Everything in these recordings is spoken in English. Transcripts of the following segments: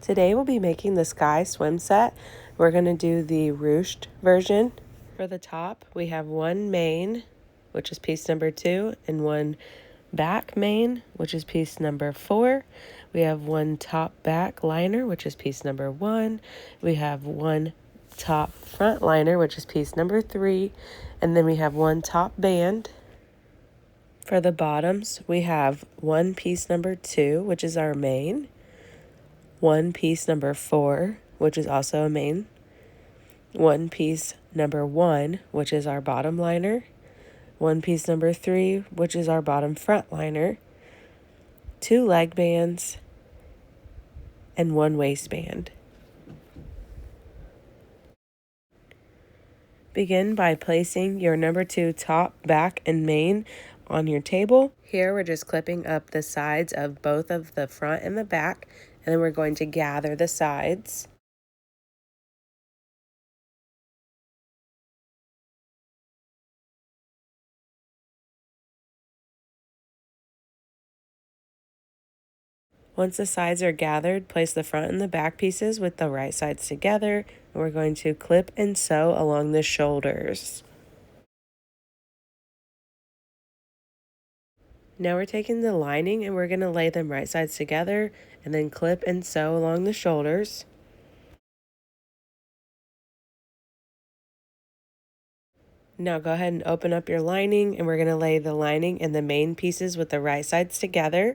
Today we'll be making the Skye swim set. We're going to do the ruched version. For the top, we have one main, which is piece number 2, and one back main, which is piece number 4. We have one top back liner, which is piece number 1. We have one top front liner, which is piece number 3. And then we have one top band. For the bottoms, we have one piece number 2, which is our main. One piece number 4, which is also a main. One piece number 1, which is our bottom liner. One piece number 3, which is our bottom front liner. 2 leg bands, and 1 waistband. Begin by placing your number 2 top, back, and main on your table. Here we're just clipping up the sides of both of the front and the back, and then we're going to gather the sides. Once the sides are gathered, place the front and the back pieces with the right sides together, and we're going to clip and sew along the shoulders. Now we're taking the lining and we're going to lay them right sides together and then clip and sew along the shoulders. Now go ahead and open up your lining, and we're going to lay the lining and the main pieces with the right sides together.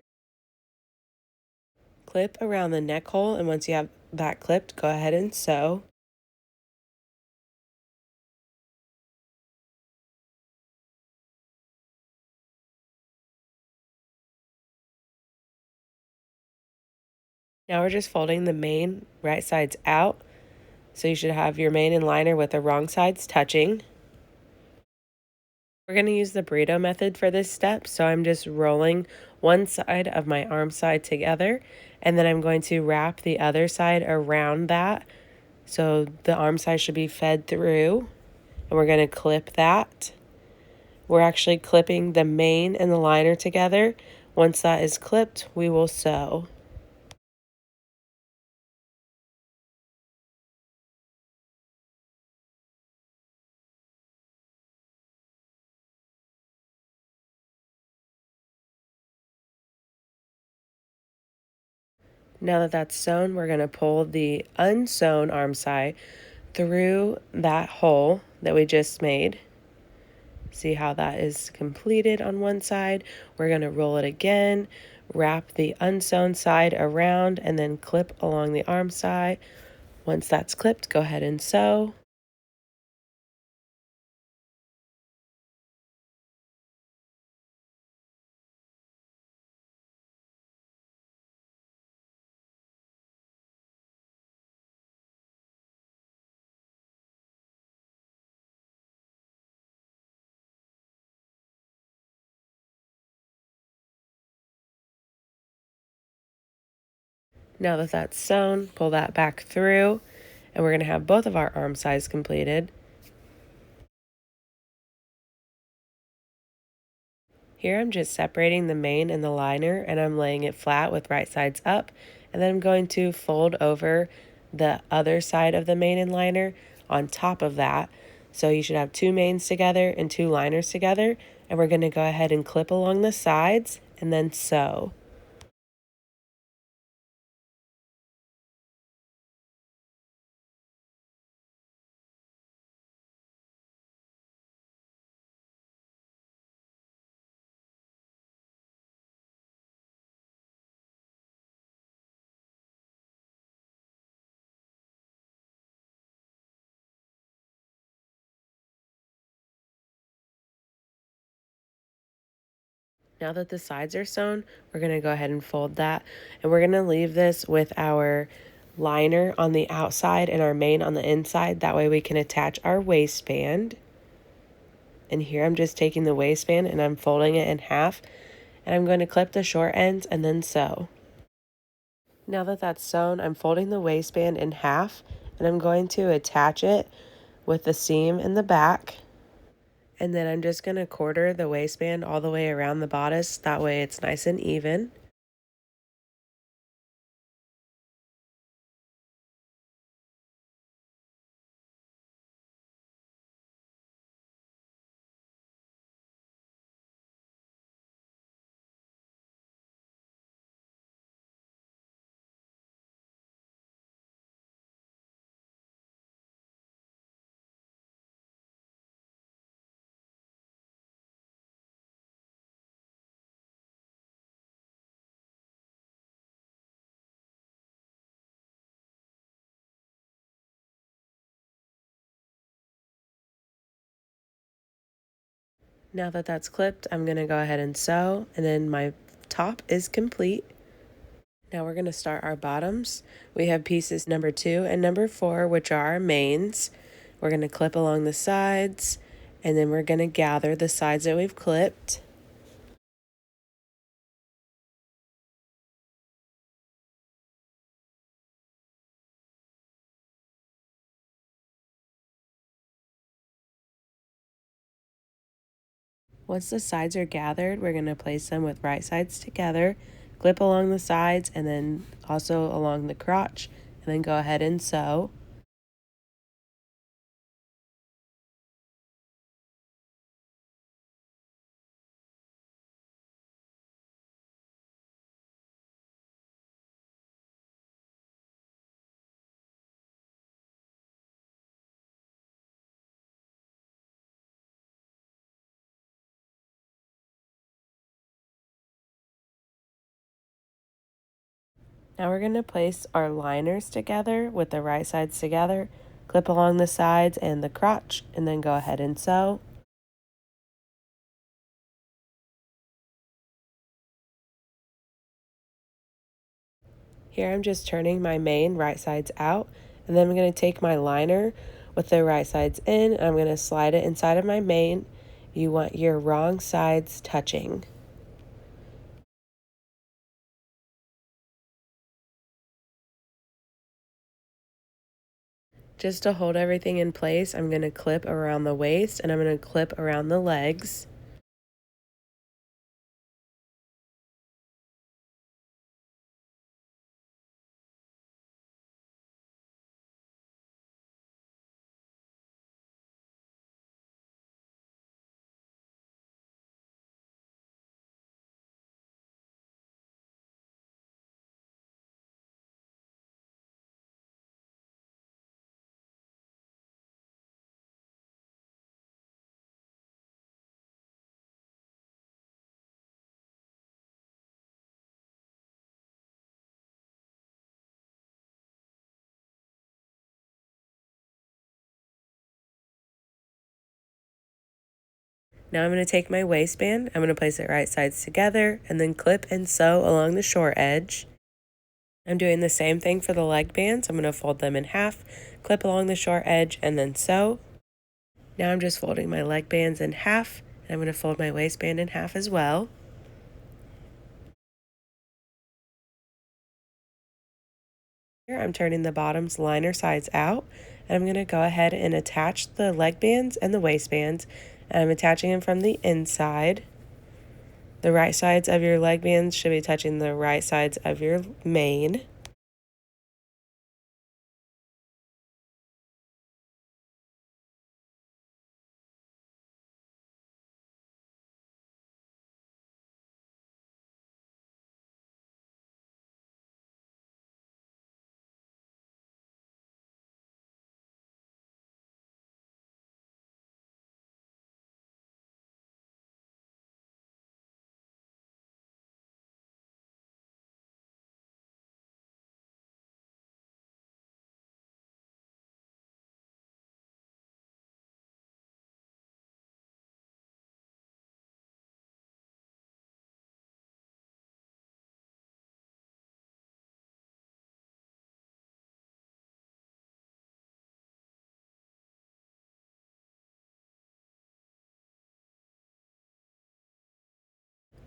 Clip around the neck hole, and once you have that clipped, go ahead and sew. Now we're just folding the main right sides out. So you should have your main and liner with the wrong sides touching. We're going to use the burrito method for this step, so I'm just rolling one side of my arm side together, and then I'm going to wrap the other side around that, so the arm side should be fed through, and we're going to clip that. We're actually clipping the main and the liner together. Once that is clipped, we will sew. Now that that's sewn, we're going to pull the unsewn arm side through that hole that we just made. See how that is completed on one side. We're going to roll it again, wrap the unsewn side around, and then clip along the arm side. Once that's clipped, go ahead and sew. Now that that's sewn, pull that back through, and we're going to have both of our arm sides completed. Here I'm just separating the main and the liner, and I'm laying it flat with right sides up, and then I'm going to fold over the other side of the main and liner on top of that. So you should have 2 mains together and 2 liners together, and we're going to go ahead and clip along the sides and then sew. Now that the sides are sewn, we're going to go ahead and fold that, and we're going to leave this with our liner on the outside and our main on the inside. That way we can attach our waistband. And here I'm just taking the waistband and I'm folding it in half, and I'm going to clip the short ends and then sew. Now that that's sewn, I'm folding the waistband in half, and I'm going to attach it with the seam in the back. And then I'm just going to quarter the waistband all the way around the bodice. That way it's nice and even. Now that that's clipped, I'm going to go ahead and sew, and then my top is complete. Now we're going to start our bottoms. We have pieces number 2 and number 4, which are our mains. We're going to clip along the sides, and then we're going to gather the sides that we've clipped. Once the sides are gathered, we're going to place them with right sides together, clip along the sides, and then also along the crotch, and then go ahead and sew. Now we're going to place our liners together with the right sides together, clip along the sides and the crotch, and then go ahead and sew. Here I'm just turning my main right sides out, and then I'm going to take my liner with the right sides in, and I'm going to slide it inside of my main. You want your wrong sides touching. Just to hold everything in place, I'm going to clip around the waist, and I'm going to clip around the legs. Now I'm going to take my waistband, I'm going to place it right sides together, and then clip and sew along the short edge. I'm doing the same thing for the leg bands. I'm going to fold them in half, clip along the short edge, and then sew. Now I'm just folding my leg bands in half, and I'm going to fold my waistband in half as well. Here I'm turning the bottom's liner sides out, and I'm going to go ahead and attach the leg bands and the waistbands, and I'm attaching them from the inside. The right sides of your leg bands should be touching the right sides of your main.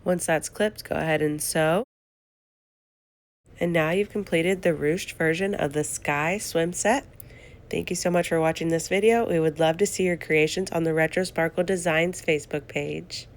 Once that's clipped, go ahead and sew. And now you've completed the ruched version of the Skye swim set. Thank you so much for watching this video. We would love to see your creations on the Retro Sparkle Designs Facebook page.